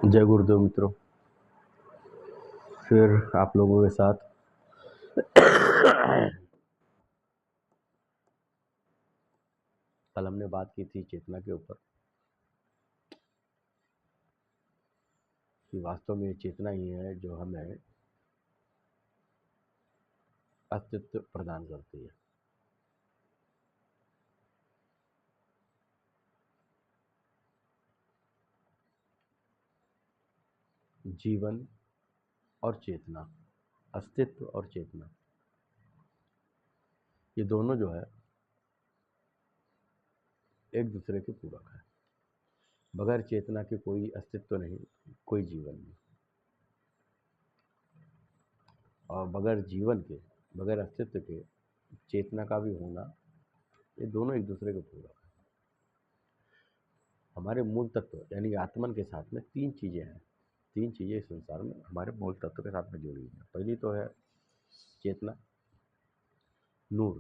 जय गुरुदेव मित्रों। फिर आप लोगों के साथ कल हमने बात की थी चेतना के ऊपर कि वास्तव में ये चेतना ही है जो हमें अस्तित्व प्रदान करती है। जीवन और चेतना, अस्तित्व और चेतना, ये दोनों जो है एक दूसरे के पूरक है। बगैर चेतना के कोई अस्तित्व नहीं, कोई जीवन नहीं, और बगैर जीवन के, बगैर अस्तित्व के चेतना का भी होना, ये दोनों एक दूसरे के पूरक है। हमारे मूल तत्व यानी आत्मन के साथ में तीन चीज़ें हैं। तीन चीज़ें इस संसार में हमारे मूल तत्व के साथ में जुड़ी हुई हैं। पहली तो है चेतना, नूर।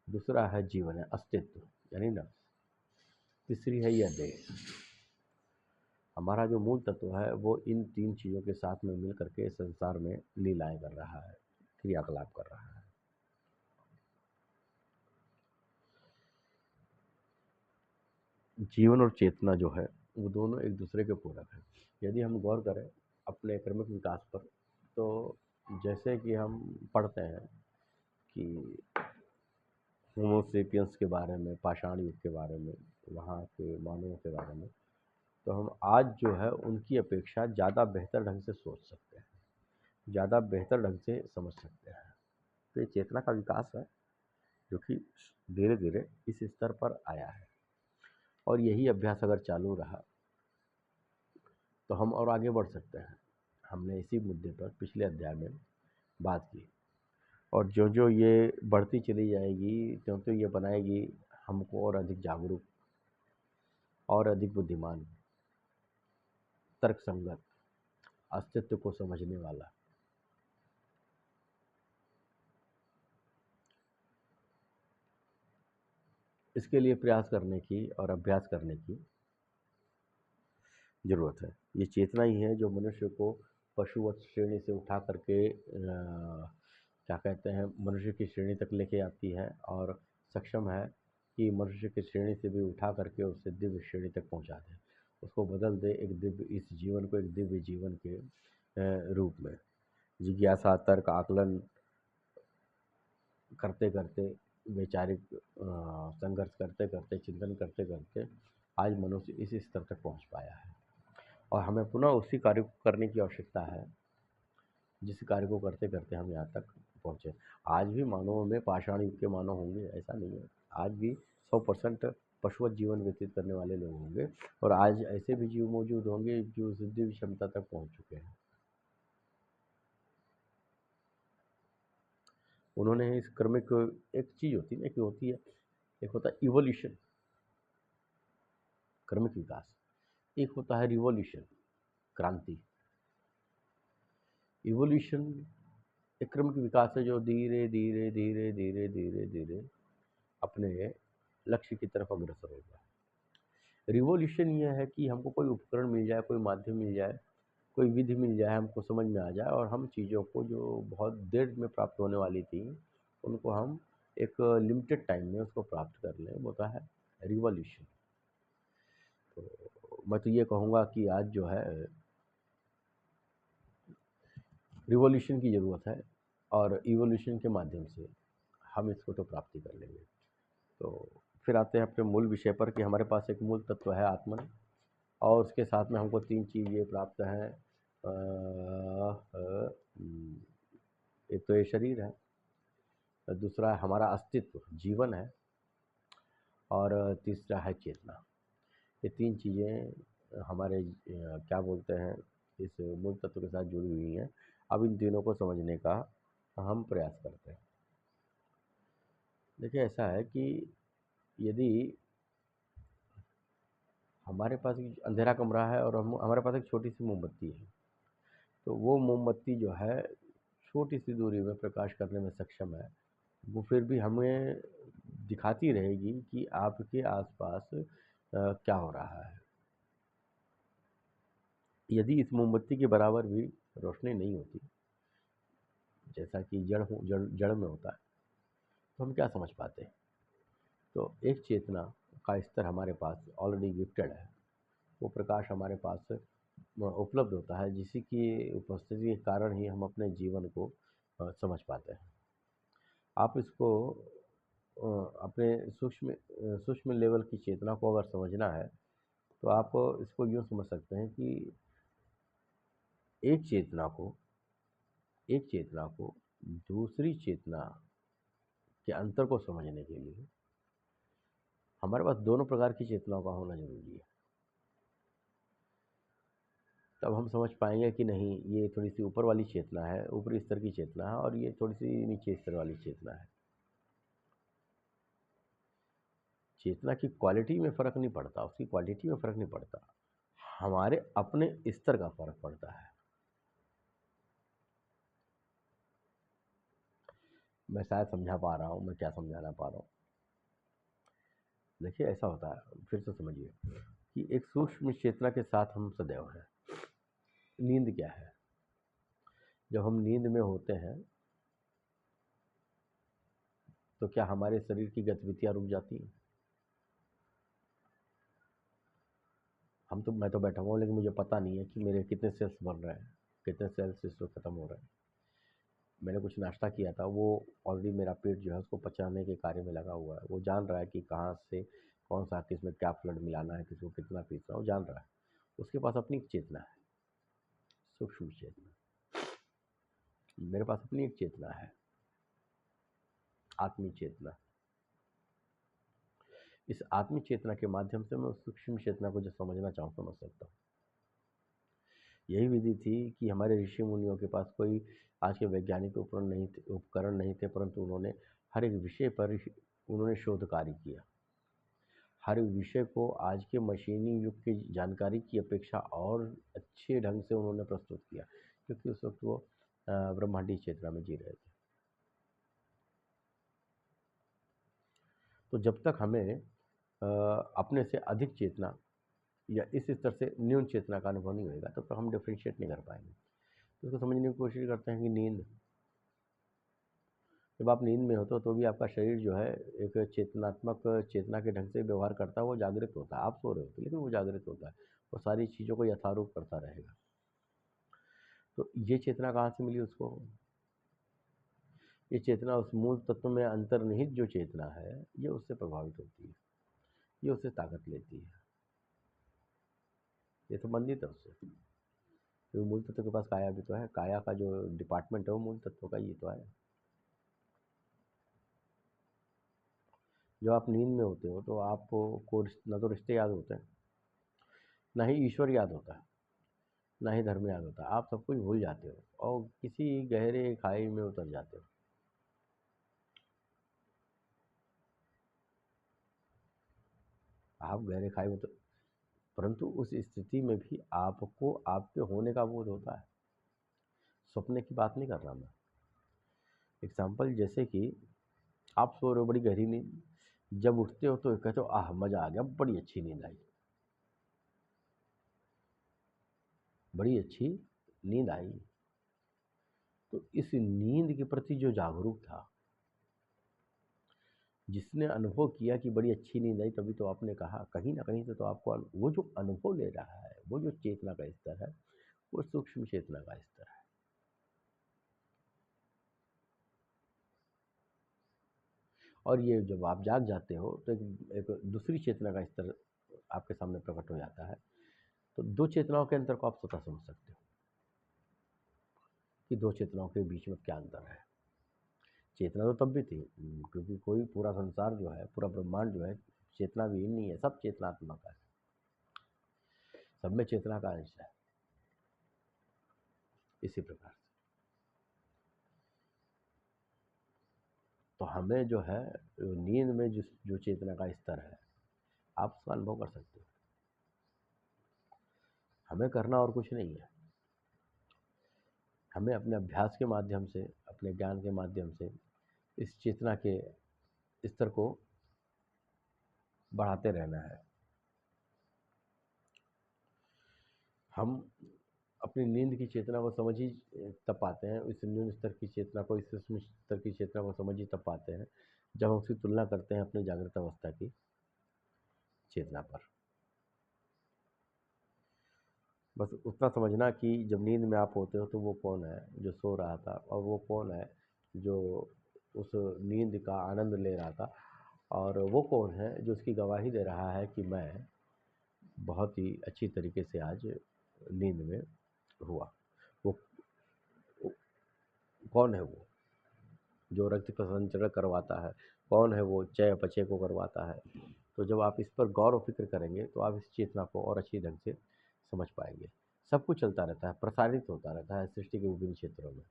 दूसरा है जीवन, है अस्तित्व यानी नफ्स। तीसरी है यह देह। हमारा जो मूल तत्व है वो इन तीन चीज़ों के साथ में मिल करके संसार में लीलाएं कर रहा है, क्रियाकलाप कर रहा है। जीवन और चेतना जो है वो दोनों एक दूसरे के पूरक है। यदि हम गौर करें अपने क्रमिक विकास पर, तो जैसे कि हम पढ़ते हैं कि होमो सेपियंस के बारे में, पाषाण युग के बारे में, वहाँ के मानवों के बारे में, तो हम आज जो है उनकी अपेक्षा ज़्यादा बेहतर ढंग से सोच सकते हैं, ज़्यादा बेहतर ढंग से समझ सकते हैं। तो ये चेतना का विकास है जो कि धीरे धीरे इस स्तर पर आया है, और यही अभ्यास अगर चालू रहा तो हम और आगे बढ़ सकते हैं। हमने इसी मुद्दे पर पिछले अध्याय में बात की, और जो जो ये बढ़ती चली जाएगी त्यों त्यों ये बनाएगी हमको और अधिक जागरूक और अधिक बुद्धिमान, तर्कसंगत, अस्तित्व को समझने वाला। इसके लिए प्रयास करने की और अभ्यास करने की ज़रूरत है। ये चेतना ही है जो मनुष्य को पशुवत श्रेणी से उठा करके क्या कहते हैं, मनुष्य की श्रेणी तक लेके आती है, और सक्षम है कि मनुष्य की श्रेणी से भी उठा करके उसे दिव्य श्रेणी तक पहुंचा दे, उसको बदल दे एक दिव्य, इस जीवन को एक दिव्य जीवन के रूप में। जिज्ञासा, तर्क, आकलन करते करते, वैचारिक संघर्ष करते करते, चिंतन करते करते आज मनुष्य इस स्तर तक पहुंच पाया है, और हमें पुनः उसी कार्य को करने की आवश्यकता है जिस कार्य को करते करते हम यहाँ तक पहुँचे। आज भी मानवों में पाषाण युग के मानव होंगे, ऐसा नहीं है। आज भी 100% पशुवत जीवन व्यतीत करने वाले लोग होंगे, और आज ऐसे भी जीव मौजूद होंगे जो उस दिव्य क्षमता तक पहुँच चुके हैं। उन्होंने इस क्रमिक, एक चीज़ होती है ना कि होती है, एक होता है इवोल्यूशन, क्रमिक विकास, एक होता है रिवॉल्यूशन, क्रांति। इवोल्यूशन एक क्रमिक विकास है जो धीरे धीरे धीरे धीरे धीरे धीरे अपने लक्ष्य की तरफ अग्रसर होगा। रिवॉल्यूशन यह है कि हमको कोई उपकरण मिल जाए, कोई माध्यम मिल जाए, कोई विधि मिल जाए, हमको समझ में आ जाए, और हम चीज़ों को जो बहुत देर में प्राप्त होने वाली थी उनको हम एक लिमिटेड टाइम में उसको प्राप्त कर लें, वो होता है रिवॉल्यूशन। तो मैं तो ये कहूँगा कि आज जो है रिवॉल्यूशन की ज़रूरत है, और इवोल्यूशन के माध्यम से हम इसको तो प्राप्ति कर लेंगे। तो फिर आते हैं अपने मूल विषय पर कि हमारे पास एक मूल तत्व है आत्मन, और उसके साथ में हमको तीन चीज़ ये प्राप्त हैं। एक तो ये शरीर है, दूसरा है हमारा अस्तित्व, जीवन है, और तीसरा है चेतना। ये तीन चीज़ें हमारे क्या बोलते हैं, इस मूल तत्व के साथ जुड़ी हुई हैं। अब इन तीनों को समझने का हम प्रयास करते हैं। देखिए, ऐसा है कि यदि हमारे पास एक अंधेरा कमरा है और हमारे पास एक छोटी सी मोमबत्ती है, तो वो मोमबत्ती जो है छोटी सी दूरी में प्रकाश करने में सक्षम है। वो फिर भी हमें दिखाती रहेगी कि आपके आसपास क्या हो रहा है। यदि इस मोमबत्ती के बराबर भी रोशनी नहीं होती, जैसा कि जड़ में होता है, तो हम क्या समझ पाते हैं? तो एक चेतना का स्तर हमारे पास ऑलरेडी गिफ्टेड है। वो प्रकाश हमारे पास उपलब्ध होता है, जिसी की उपस्थिति के कारण ही हम अपने जीवन को समझ पाते हैं। आप इसको अपने सूक्ष्म लेवल की चेतना को अगर समझना है, तो आप इसको यूँ समझ सकते हैं कि एक चेतना को एक चेतना को दूसरी चेतना के अंतर को समझने के लिए हमारे पास दोनों प्रकार की चेतनाओं का होना ज़रूरी है। तब हम समझ पाएंगे कि नहीं, ये थोड़ी सी ऊपर वाली चेतना है, ऊपरी स्तर की चेतना है, और ये थोड़ी सी नीचे स्तर वाली चेतना है। चेतना की क्वालिटी में फ़र्क नहीं पड़ता, उसकी क्वालिटी में फ़र्क नहीं पड़ता, हमारे अपने स्तर का फ़र्क पड़ता है। मैं शायद समझा पा रहा हूँ, मैं क्या समझाना पा रहा हूँ। देखिए, ऐसा होता है, फिर से समझिए कि एक सूक्ष्म चेतना के साथ हम सदैव हैं। नींद क्या है? जब हम नींद में होते हैं, तो क्या हमारे शरीर की गतिविधियाँ रुक जाती हैं? मैं तो बैठा हुआ हूँ, लेकिन मुझे पता नहीं है कि मेरे कितने सेल्स बन रहे हैं, कितने सेल्स इस वक्त ख़त्म हो रहे हैं। मैंने कुछ नाश्ता किया था, वो ऑलरेडी मेरा पेट जो है उसको पचाने के कार्य में लगा हुआ है। वो जान रहा है कि कहाँ से कौन सा, किसमें क्या फ्लड मिलाना है, किसको कितना पीसना है, वो जान रहा है। उसके पास अपनी एक चेतना है, सूक्ष्म चेतना। मेरे पास अपनी एक चेतना है, आत्मी चेतना। इस आत्मी चेतना के माध्यम से मैं उस सूक्ष्म चेतना को जो समझना चाहूँ, समझ सकता हूँ। यही विधि थी कि हमारे ऋषि मुनियों के पास कोई आज के वैज्ञानिक उपकरण नहीं थे, परंतु उन्होंने हर एक विषय पर उन्होंने शोध कार्य किया। हर विषय को आज के मशीनी युग की जानकारी की अपेक्षा और अच्छे ढंग से उन्होंने प्रस्तुत किया, क्योंकि उस वक्त वो ब्रह्मांडीय चेतना में जी रहे थे। तो जब तक हमें अपने से अधिक चेतना या इस स्तर से न्यून चेतना का अनुभव नहीं होगा, तब तक हम डिफ्रेंशिएट नहीं कर पाएंगे। तो उसको समझने की कोशिश करते हैं कि नींद, जब आप नींद में होते हो तो भी आपका शरीर जो है एक चेतना के ढंग से व्यवहार करता है, वो जागृत होता है। आप सो रहे होते, लेकिन वो जागृत होता है, वो सारी चीज़ों को यथारूप करता रहेगा। तो ये चेतना कहाँ से मिली उसको? ये चेतना उस मूल तत्व में अंतर्निहित जो चेतना है, ये उससे प्रभावित होती है, ये उससे ताकत लेती है, ये संबंधित है उससे। क्योंकि मूल तत्व के पास काया भी तो है, काया का जो डिपार्टमेंट है वो मूल तत्व का ही तो है। जब आप नींद में होते हो तो आपको न तो रिश्ते याद होते हैं, ना ही ईश्वर याद होता है, ना ही धर्म याद होता है। आप सब कुछ भूल जाते हो और किसी गहरे खाई में उतर जाते हो। आप गहरे खाई में, तो परंतु उस स्थिति में भी आपको आपके होने का बोध होता है। सपने की बात नहीं कर रहा मैं। एग्जाम्पल, जैसे कि आप सो रहे हो, बड़ी गहरी नींद, जब उठते हो तो कहते हो आह मज़ा आ गया, बड़ी अच्छी नींद आई, बड़ी अच्छी नींद आई। तो इस नींद के प्रति जो जागरूक था, जिसने अनुभव किया कि बड़ी अच्छी नींद आई, तभी तो आपने कहा कहीं ना कहीं से तो आपको वो जो अनुभव ले रहा है, वो जो चेतना का स्तर है, वो सूक्ष्म चेतना का स्तर है। और ये जब आप जाग जाते हो तो एक दूसरी चेतना का स्तर आपके सामने प्रकट हो जाता है। तो दो चेतनाओं के अंतर को आप स्वतः समझ सकते हो कि दो चेतनाओं के बीच में क्या अंतर है। चेतना तो तब भी थी, क्योंकि कोई पूरा संसार जो है, पूरा ब्रह्मांड जो है, चेतना विहीन नहीं है, सब चेतनात्मक है, सब में चेतना का अंश है। इसी प्रकार से तो हमें जो है नींद में जिस जो चेतना का स्तर है, आप उसका अनुभव कर सकते हो। हमें करना और कुछ नहीं है, हमें अपने अभ्यास के माध्यम से, अपने ज्ञान के माध्यम से इस चेतना के स्तर को बढ़ाते रहना है। हम अपनी नींद की चेतना को समझ ही तब पाते हैं, इस न्यून स्तर की चेतना को, इस सूक्ष्म स्तर की चेतना को समझ ही तब पाते हैं जब हम उसकी तुलना करते हैं अपनी जागृत अवस्था की चेतना पर। बस उतना समझना कि जब नींद में आप होते हो तो वो कौन है जो सो रहा था, और वो कौन है जो उस नींद का आनंद ले रहा था, और वो कौन है जो उसकी गवाही दे रहा है कि मैं बहुत ही अच्छी तरीके से आज नींद में हुआ। वो कौन है वो जो रक्त का संचरण करवाता है, कौन है वो चय अपचय को करवाता है। तो जब आप इस पर गौर व फिक्र करेंगे तो आप इस चेतना को और अच्छी ढंग से समझ पाएंगे। सब कुछ चलता रहता है, प्रसारित होता रहता है सृष्टि के विभिन्न क्षेत्रों में,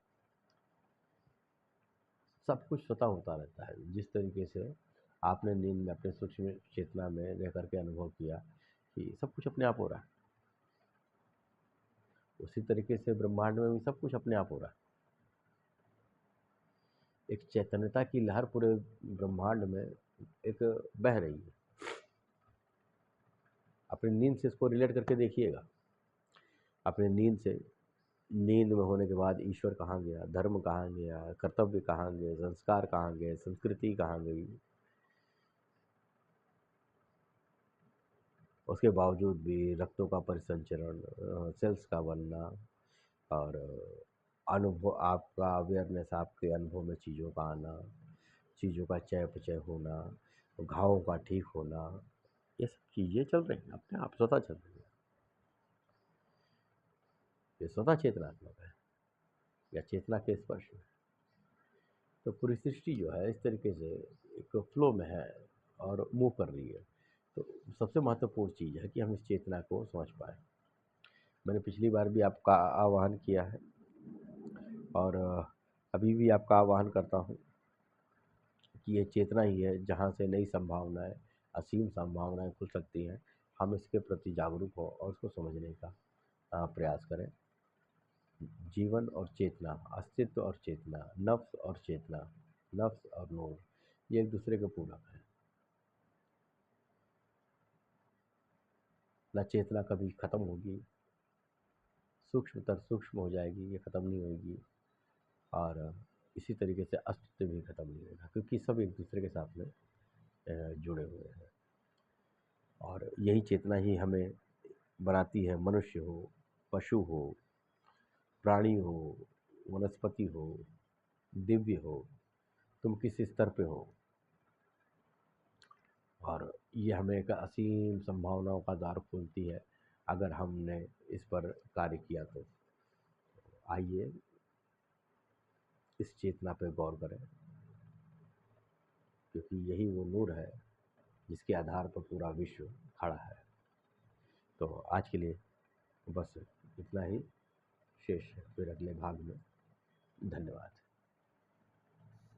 सब कुछ स्वतः होता रहता है। जिस तरीके से आपने नींद में अपने सूक्ष्म चेतना में रह करके अनुभव किया कि सब कुछ अपने आप हो रहा है, उसी तरीके से ब्रह्मांड में भी सब कुछ अपने आप हो रहा है। एक चैतन्यता की लहर पूरे ब्रह्मांड में एक बह रही है। अपनी नींद से इसको रिलेट करके देखिएगा। अपनी नींद से, नींद में होने के बाद ईश्वर कहाँ गया, धर्म कहाँ गया, कर्तव्य कहाँ गए, संस्कार कहाँ गए, संस्कृति कहाँ गई। उसके बावजूद भी रक्तों का परिसंचरण, सेल्स का बनना, और अनुभव, आपका अवेयरनेस, आपके अनुभव में चीज़ों का आना, चीज़ों का चय अपचय होना, घावों का ठीक होना, ये सब चीज़ें चल रही हैं अपने आप, स्वतः चल रही है। ये स्वतः चेतनात्मक है या चेतना के स्पर्श में। तो पूरी सृष्टि जो है इस तरीके से एक फ्लो में है और मूव कर रही है। तो सबसे महत्वपूर्ण चीज़ है कि हम इस चेतना को समझ पाएँ। मैंने पिछली बार भी आपका आह्वान किया है, और अभी भी आपका आह्वान करता हूँ कि ये चेतना ही है जहाँ से नई संभावनाएँ, असीम संभावनाएँ खुल सकती हैं। हम इसके प्रति जागरूक हों और उसको समझने का प्रयास करें। जीवन और चेतना, अस्तित्व और चेतना, नफ्स और चेतना, नफ्स और नूर, ये एक दूसरे के पूरक हैं। ना चेतना कभी ख़त्म होगी, सूक्ष्मतर सूक्ष्म हो जाएगी, ये ख़त्म नहीं होगी, और इसी तरीके से अस्तित्व भी ख़त्म नहीं होगा, क्योंकि सब एक दूसरे के साथ में जुड़े हुए हैं। और यही चेतना ही हमें बनाती है, मनुष्य हो, पशु हो, प्राणी हो, वनस्पति हो, दिव्य हो, तुम किस स्तर पे हो। और ये हमें एक असीम संभावनाओं का द्वार खोलती है अगर हमने इस पर कार्य किया तो। आइए इस चेतना पर गौर करें, क्योंकि यही वो नूर है जिसके आधार पर पूरा विश्व खड़ा है। तो आज के लिए बस इतना ही शेष है, फिर अगले भाग में। धन्यवाद।